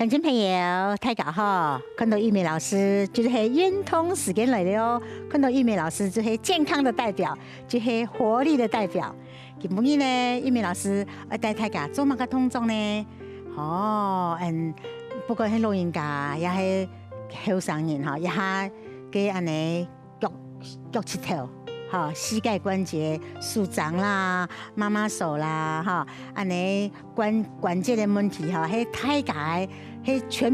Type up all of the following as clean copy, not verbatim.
乡亲朋友，大家好！看到玉梅老师，就是运动时间来了。看到玉梅老师，就是健康的代表，就是活力的代表。今日呢，玉梅老师要带大家做乜个动作呢？不管是老人家，也是后生人哈，也下给安尼脚趾头。膝盖关节舒张啦，妈妈手啦，安尼关节的问题迄太解，迄全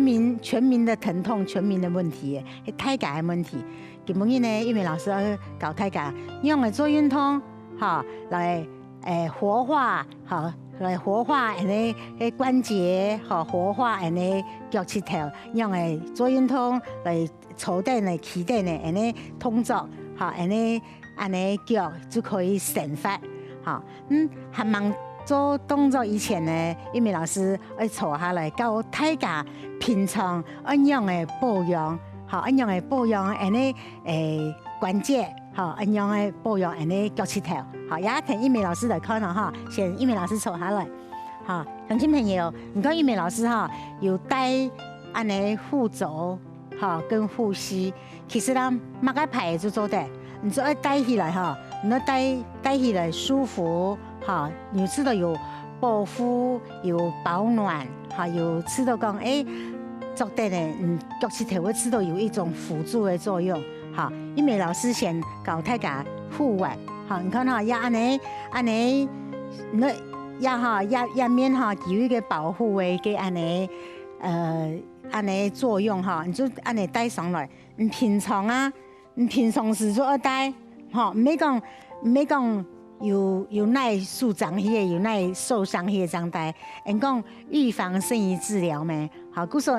民的疼痛，全民的问题，迄太解的问题。今日呢，玉梅老师要教大家用来做运动，来活化，来活化安尼关节，活化安尼脚趾头，用来做运动来坐垫来起垫的安尼动作，安尼脚就可以省发，还忙做动作以前呢，玉梅老师要坐下来教大家平常怎样的保养，怎样的保养安尼关节，怎样的保养安尼脚趾头，也听玉梅老师来看了先玉梅老师坐下来，乡亲朋友，你看玉梅老师有带安尼护肘，跟护膝，其实咱马个牌就做的。你就要戴起来你要戴起来舒服你知道有保护、有保暖有知道讲做的呢，脚趾头会知道有一种辅助的作用因为老师先教大家护腕你看也安尼，那也面有一个保护的个安尼作用你就安尼戴上来，你平常时就要戴，唔要讲有耐受伤有耐受伤迄张戴，讲预防胜于治疗咩？故说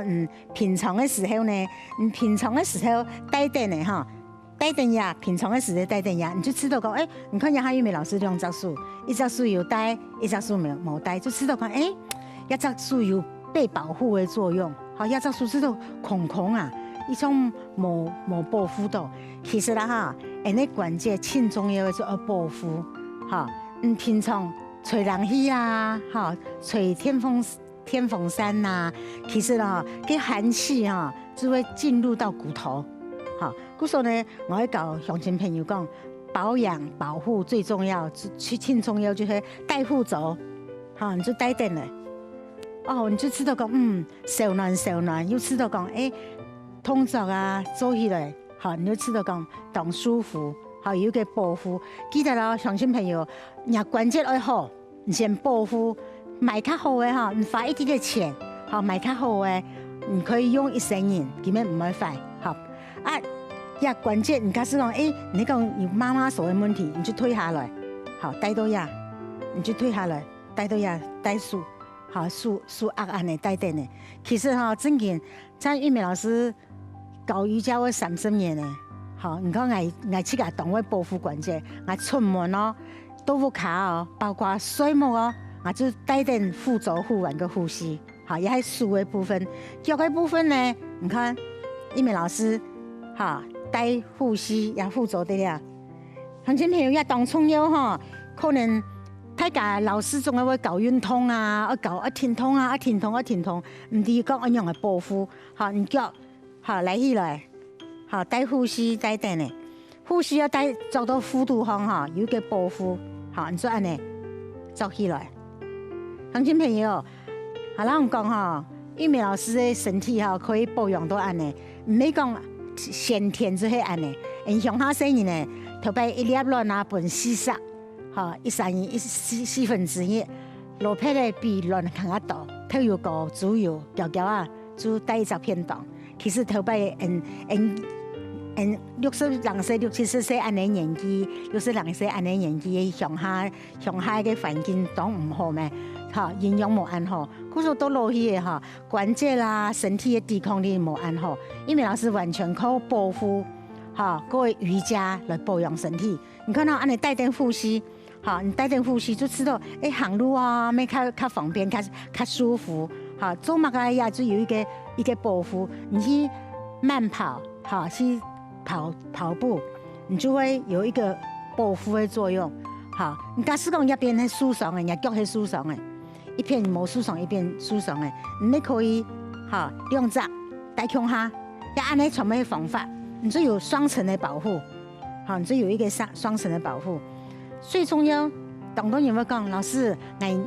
平常的时候呢，平常的时候戴定的戴定呀，平常的时候戴定呀，你就知道讲你看下玉梅老师两只手，一只手有戴，一只手冇戴，就知道讲一只手有被保护的作用，一只手知道空一种冇保护到。其实啦那关节轻重要的就要保护平常吹冷气啦吹天风扇啦，其实这寒气就会进入到骨头故说呢，我要教乡亲朋友讲，保养保护最重要，轻重要就是戴护肘你就戴定了你就知道讲手暖又知道讲动作做起来你就知道讲当舒服有一个保护。记得啦，乡亲朋友，你关节要好，你先保护，买较好的你花一点点钱买较好的，你可以用一生人，根本唔会坏关节你假使讲你讲有妈妈手的问题，你就退下来带到呀，你就退下来带到呀，带数数安尼带定的。其实真紧，像玉梅老师教瑜伽我30年呢，你看我去个动我保护关节，我出门豆腐卡包括水母我就带点护肘、护腕跟护膝，也系手的部分。脚的部分呢，你看玉梅老师带护膝也护肘的呀。乡亲朋友也当重要可能大家老师总会教运动教停痛停痛，唔知讲怎样的保护你脚来起来带护膝带定的，护膝要带做到幅度方有一个保护你就安尼做起来。乡亲朋友咱讲玉梅老师的身体可以保养到安尼，唔免讲先天就是安尼。乡下生人呢，头摆一粒卵分4色1/4，落皮咧比卵更加大，头油膏、猪油、胶就带一只片段。其实头摆60岁、60-70岁安尼年纪，60岁安尼年纪，乡下嘅环境都唔好咩，营养冇安好，故说都落去嘅关节啦、身体嘅抵抗力冇安好。因为老师完全靠保护各位瑜伽来保养身体。你看安尼带点护膝，你带点护膝就知道行路咩较方便、较舒服。做乜嘅也就有一个保护，你去慢跑去跑步，你就会有一个保护的作用。你假使讲一边系舒爽的，人脚系舒爽的，一边冇舒爽，一边舒爽的，你可以好，两只带胸下，要安尼全部的方法，你就有双层的保护，好，你就有一个双层的保护。最重要，当中有没有讲老师，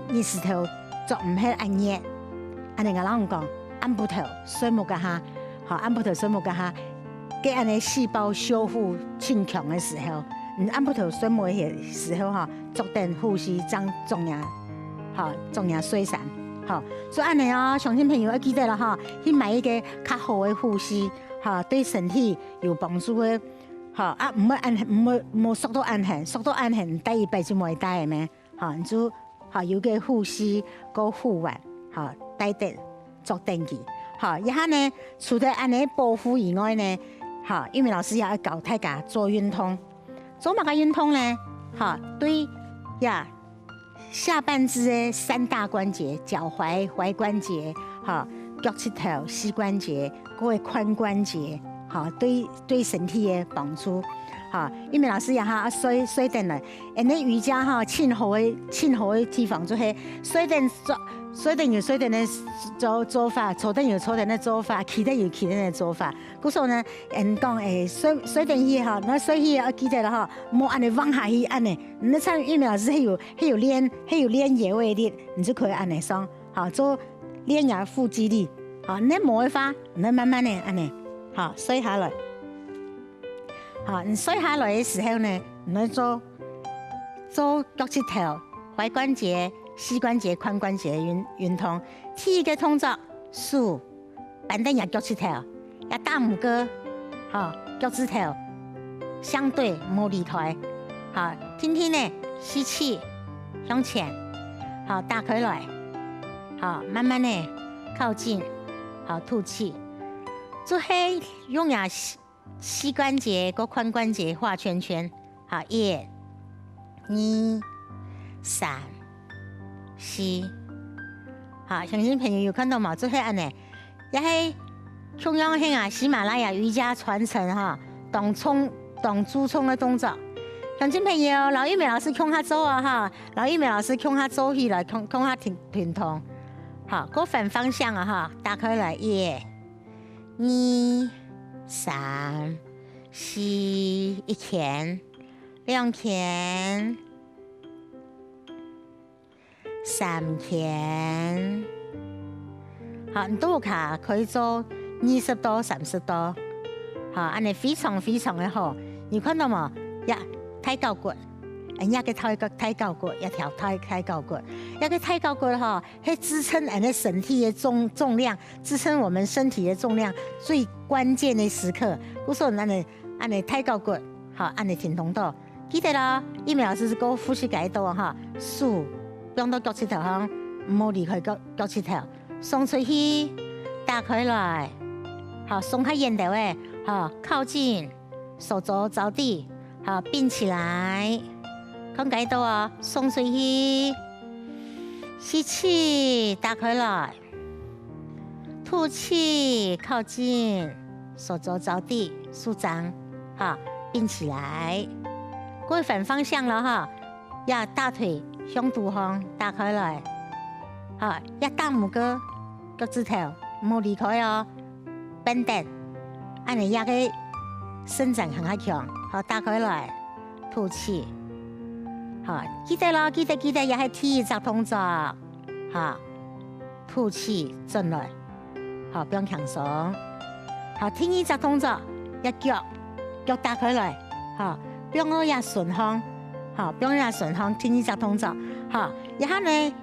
你石头做唔係按熱，安尼個人講，按不頭水木個下，好，按不頭水木個下，給安尼細胞修復增強的時候，按不頭水木嘅時候哈，足等呼吸將重要，好，重要水散，好，所以安尼哦，相信朋友要記得啦哈，去買一個較好的呼吸，哈，對身體有幫助的。好啊，唔好按，唔好速度按痕，速度按痕，第一擺就冇帶嘅咩？好，你就好有個呼吸個護腕，好帶得作登記。好，一下呢，除咗按呢保護以外呢，好，因為老師也要教大家做運動，做乜個運動呢？好，對呀，下半肢嘅3大關節，腳踝、踝關節，好，腳趾頭、膝關節，各個髖關節。好，對身體的幫助，好，因為老師也哈水電嘞，那瑜伽哈，輕柔的地方就是水電有水電的做法，坐電有坐電的做法，企電有企電的做法。故所呢，講水電椅哈，那水椅要記得了哈，莫按你往下去按呢，你像因為老師還有練野味的，你就可以按你上，好做練牙腹肌力，好，你摸一發，你慢慢的按呢。好，水下來，好，你水下來的時候呢，你做腳趾頭、踝關節、膝關節、髖關節的運動。第一個動作，數，板凳壓腳趾頭，壓大拇哥，好，腳趾頭相對冇離開，好，聽聽呢，吸氣向前，好，打開來，好，慢慢的靠近，好，吐氣。做係用呀膝關節個髖關節畫圈圈，好，1、2、3、4，好，相信朋友有看到嘛？做係安尼，也係同樣係啊喜馬拉雅瑜伽傳承哈，當主衝的動作。相信朋友，老一美老師向下做啊哈，老一美老師向下做起來，向下平同，好，個反方向啊哈，打開來1、2、3、4，一拳、2拳、3拳，好，你都可以做20多、30多，好，安尼非常非常的好。你看到冇？呀，抬高骨，一個抬高骨，一條抬高骨，一個抬高骨哈，係支撐人的身體的重量，支撐我們身體的重量最關鍵的時刻。故說安尼抬高骨，好，安尼停動到，記得啦。一秒是個呼吸改動哈，數，用到腳趾頭上，唔好離開腳趾頭，鬆出去，打開來，好，鬆開眼頭誒，好，靠近，手肘着地，好，並起來。看改到啊，鬆出去，吸氣，打開來，吐氣，靠近，手肘着地，舒張，好，並起來，過反方向了哈，呀，大腿向肚方打開來，好，呀，大拇哥，腳趾頭冇離開哦，板凳，按你壓個伸展很較強，好，打開來，吐氣。好，記得咯，記得，也係第一隻動作，好，吐氣進來，好，不用輕鬆，好，第二隻動作，一腳打開來，好，不用壓順風，好，不用壓順風，第二隻動作，好，然後呢，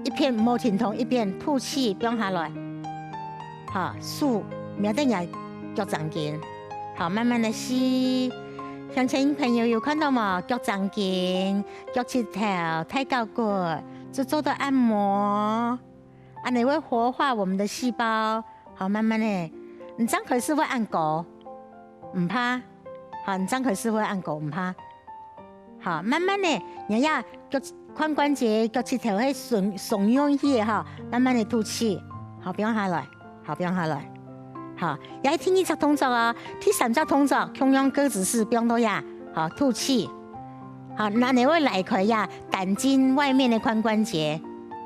一邊冇停頓，一邊吐氣，不用下來，好，數，唔要得壓腳掌筋，好，慢慢的吸。鄉親朋友有看到嗎？腳掌筋、腳趾頭、抬高骨，就做到按摩，安尼會活化我們的細胞。好，慢慢的，你張開是會按狗，唔怕。好，你張開是會按狗，唔怕。好，慢慢的，你要腳髖關節、腳趾頭會鬆軟些哈，慢慢的吐氣。好，不用下來，好，不用下來。好，也係第二隻動作啊，第三隻動作同樣各姿勢，不用多呀。好，吐氣。好，那你會來開呀，膽經外面的髖關節。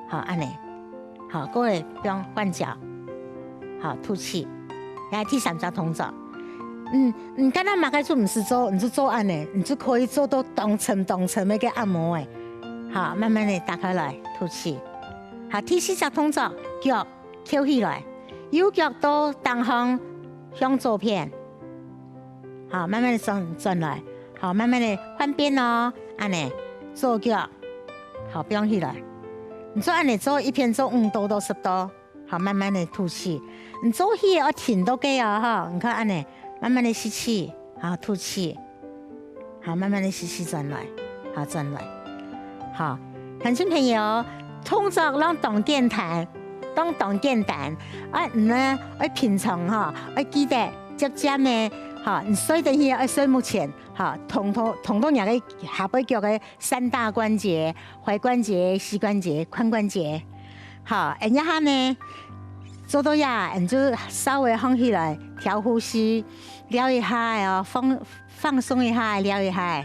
好，安尼。好，各位不用換腳。好，吐气。来第3个动作，敢若马开做唔是做，你就做安尼，你就可以做到动层要给按摩诶。好，慢慢的打开来，吐气。好，第4个动作，脚翘起来，右脚到东方向左偏。好，慢慢的转来。好，慢慢的换边哦，安尼左脚，好，不用起来。你做安尼做一边做5度到10度，好，慢慢的吐气。你做起要停都给哦，哈，你看安尼，慢慢的吸气，好，吐气，好，慢慢的吸气转来，好，转来，好，乡亲朋友，动作让动电弹，动电弹，呢，平常哈，记得接呢。好，你睡等下睡目前，好，统也个下背脚的3大关节：踝关节、膝关节、髋关节。好，一下呢，做到呀，你就稍微放起来，调呼吸，撩一下哦，放松一下，撩一下。